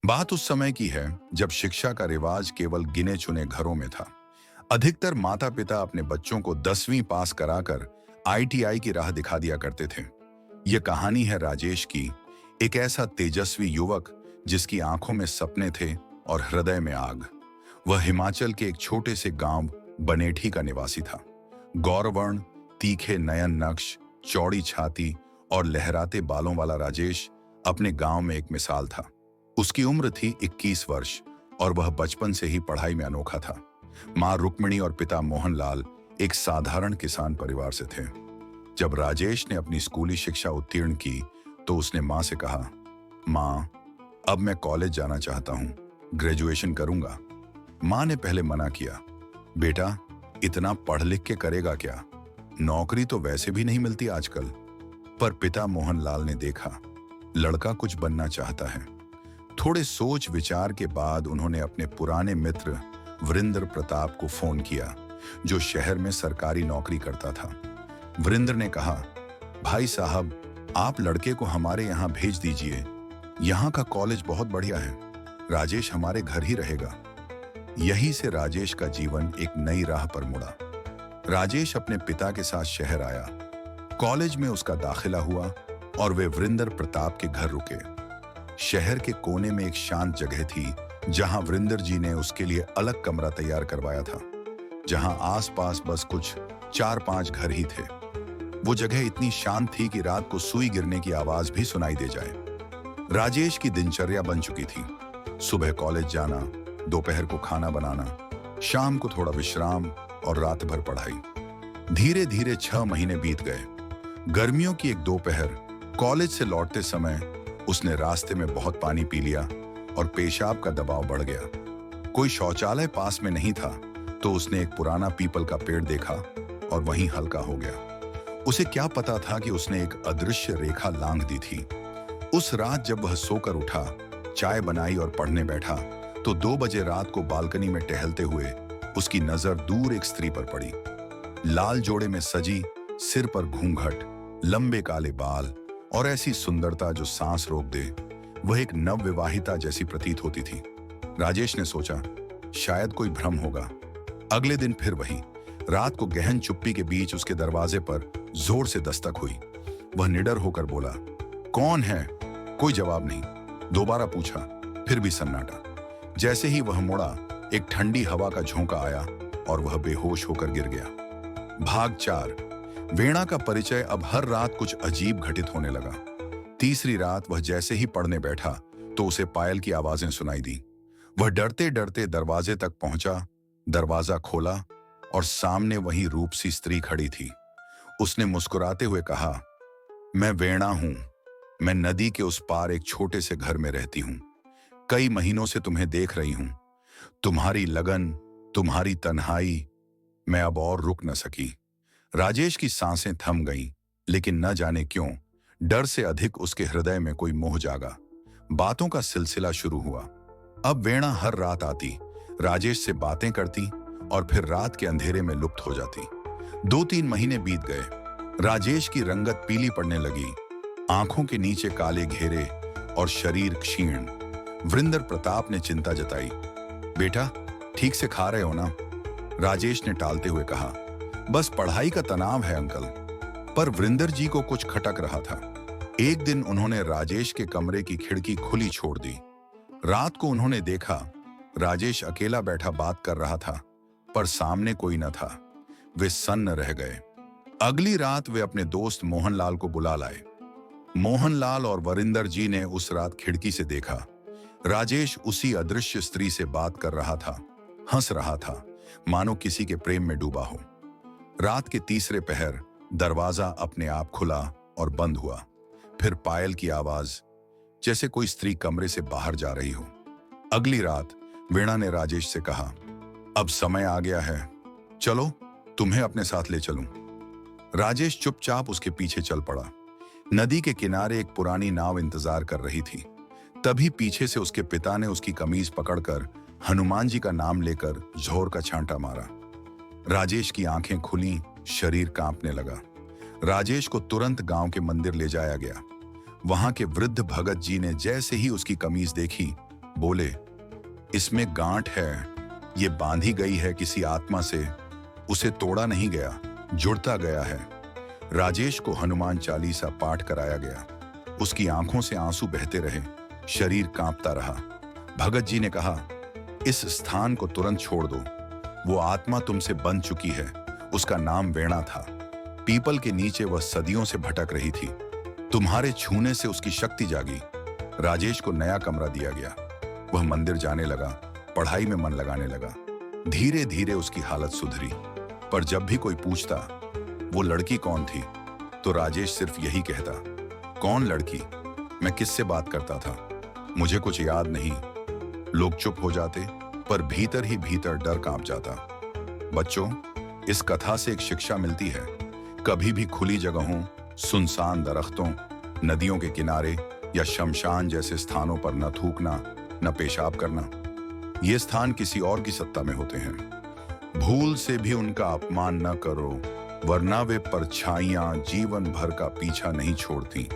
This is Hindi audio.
बात उस समय की है जब शिक्षा का रिवाज केवल गिने चुने घरों में था। अधिकतर माता पिता अपने बच्चों को 10वीं पास कराकर आईटीआई की राह दिखा दिया करते थे। यह कहानी है राजेश की, एक ऐसा तेजस्वी युवक जिसकी आंखों में सपने थे और हृदय में आग। वह हिमाचल के एक छोटे से गांव बनेठी का निवासी था। गौरवर्ण, तीखे नयन नक्श, चौड़ी छाती और लहराते बालों वाला राजेश अपने गांव में एक मिसाल था। उसकी उम्र थी 21 वर्ष और वह बचपन से ही पढ़ाई में अनोखा था। मां रुक्मिणी और पिता मोहनलाल एक साधारण किसान परिवार से थे। जब राजेश ने अपनी स्कूली शिक्षा उत्तीर्ण की तो उसने मां से कहा, मां, अब मैं कॉलेज जाना चाहता हूं, ग्रेजुएशन करूंगा। मां ने पहले मना किया, बेटा, इतना पढ़ लिख के करेगा क्या? नौकरी तो वैसे भी नहीं मिलती आजकल। पर पिता मोहनलाल ने देखा, लड़का कुछ बनना चाहता है। थोड़े सोच विचार के बाद उन्होंने अपने पुराने मित्र वरिंदर प्रताप को फोन किया, जो शहर में सरकारी नौकरी करता था। वरिंदर ने कहा, भाई साहब, आप लड़के को हमारे यहाँ भेज दीजिए। यहाँ का कॉलेज बहुत बढ़िया है। राजेश हमारे घर ही रहेगा। यहीं से राजेश का जीवन एक नई राह पर मुड़ा। राजेश अपने पिता के साथ शहर आया। कॉलेज में उसका दाखिला हुआ और वे वरिंदर प्रताप के घर रुके। शहर के कोने में एक शांत जगह थी जहां वरिंदर जी ने उसके लिए अलग कमरा तैयार करवाया था, जहां आसपास बस कुछ 4-5 घर ही थे। वो जगह इतनी शांत थी कि रात को सुई गिरने की आवाज भी सुनाई दे जाए। राजेश की दिनचर्या बन चुकी थी। सुबह कॉलेज जाना, दोपहर को खाना बनाना, शाम को थोड़ा विश्राम और रात भर पढ़ाई। धीरे धीरे 6 महीने बीत गए। गर्मियों की एक दोपहर कॉलेज से लौटते समय उसने रास्ते में बहुत पानी पी लिया और पेशाब का दबाव बढ़ गया। कोई शौचालय पास में नहीं था तो उसने एक पुराना पीपल का पेड़ देखा और वहीं हल्का हो गया। उसे क्या पता था कि उसने एक अदृश्य रेखा लांघ दी थी। उस रात जब वह सोकर उठा, चाय बनाई और पढ़ने बैठा तो 2 बजे रात को बालकनी में टहलते हुए उसकी नजर दूर एक स्त्री पर पड़ी। लाल जोड़े में सजी, सिर पर घूंघट, लंबे काले बाल और ऐसी सुंदरता जो सांस रोक दे। वह एक नवविवाहिता जैसी प्रतीत होती थी। राजेश ने सोचा, शायद कोई भ्रम होगा। अगले दिन फिर वही रात को गहन चुप्पी के बीच उसके दरवाजे पर जोर से दस्तक हुई। वह निडर होकर बोला, कौन है? कोई जवाब नहीं। दोबारा पूछा, फिर भी सन्नाटा। जैसे ही वह मुड़ा, एक ठंडी हवा का झोंका आया और वह बेहोश होकर गिर गया। भाग 4। वीणा का परिचय अब हर रात कुछ अजीब घटित होने लगा। तीसरी रात वह जैसे ही पढ़ने बैठा तो उसे पायल की आवाजें सुनाई दी। वह डरते डरते दरवाजे तक पहुंचा, दरवाजा खोला और सामने वही रूपसी स्त्री खड़ी थी। उसने मुस्कुराते हुए कहा, मैं वीणा हूं। मैं नदी के उस पार एक छोटे से घर में रहती हूं। कई महीनों से तुम्हें देख रही हूं। तुम्हारी लगन, तुम्हारी तन्हाई, मैं अब और रुक न सकी। राजेश की सांसें थम गईं, लेकिन न जाने क्यों डर से अधिक उसके हृदय में कोई मोह जागा। बातों का सिलसिला शुरू हुआ। अब वीणा हर रात आती, राजेश से बातें करती और फिर रात के अंधेरे में लुप्त हो जाती। 2-3 महीने बीत गए। राजेश की रंगत पीली पड़ने लगी, आंखों के नीचे काले घेरे और शरीर क्षीण। वरिंदर प्रताप ने चिंता जताई, बेटा, ठीक से खा रहे हो ना? राजेश ने टालते हुए कहा, बस पढ़ाई का तनाव है अंकल। पर वरिंदर जी को कुछ खटक रहा था। एक दिन उन्होंने राजेश के कमरे की खिड़की खुली छोड़ दी। रात को उन्होंने देखा, राजेश अकेला बैठा बात कर रहा था, पर सामने कोई न था। वे सन्न रह गए। अगली रात वे अपने दोस्त मोहनलाल को बुला लाए। मोहनलाल और वरिंदर जी ने उस रात खिड़की से देखा, राजेश उसी अदृश्य स्त्री से बात कर रहा था, हंस रहा था, मानो किसी के प्रेम में डूबा हो। रात के तीसरे पहर दरवाजा अपने आप खुला और बंद हुआ। फिर पायल की आवाज, जैसे कोई स्त्री कमरे से बाहर जा रही हो। अगली रात वीणा ने राजेश से कहा, अब समय आ गया है, चलो तुम्हें अपने साथ ले चलूं। राजेश चुपचाप उसके पीछे चल पड़ा। नदी के किनारे एक पुरानी नाव इंतजार कर रही थी। तभी पीछे से उसके पिता ने उसकी कमीज पकड़कर हनुमान जी का नाम लेकर जोर का छांटा मारा। राजेश की आंखें खुली, शरीर कांपने लगा। राजेश को तुरंत गांव के मंदिर ले जाया गया। वहां के वृद्ध भगत जी ने जैसे ही उसकी कमीज देखी, बोले, इसमें गांठ है, ये बांधी गई है किसी आत्मा से, उसे तोड़ा नहीं गया, जुड़ता गया है। राजेश को हनुमान चालीसा पाठ कराया गया। उसकी आंखों से आंसू बहते रहे, शरीर कांपता रहा। भगत जी ने कहा, इस स्थान को तुरंत छोड़ दो। वो आत्मा तुमसे बंध चुकी है। उसका नाम वेणा था। पीपल के नीचे वह सदियों से भटक रही थी। तुम्हारे छूने से उसकी शक्ति जागी। राजेश को नया कमरा दिया गया। वह मंदिर जाने लगा, पढ़ाई में मन लगाने लगा। धीरे धीरे उसकी हालत सुधरी। पर जब भी कोई पूछता वो लड़की कौन थी, तो राजेश सिर्फ यही कहता, कौन लड़की? मैं किससे बात करता था? मुझे कुछ याद नहीं। लोग चुप हो जाते, पर भीतर ही भीतर डर कांप जाता। बच्चों, इस कथा से एक शिक्षा मिलती है। कभी भी खुली जगहों, सुनसान दरख्तों, नदियों के किनारे या शमशान जैसे स्थानों पर न थूकना, न पेशाब करना। ये स्थान किसी और की सत्ता में होते हैं। भूल से भी उनका अपमान न करो, वरना वे परछाइयां जीवन भर का पीछा नहीं छोड़ती।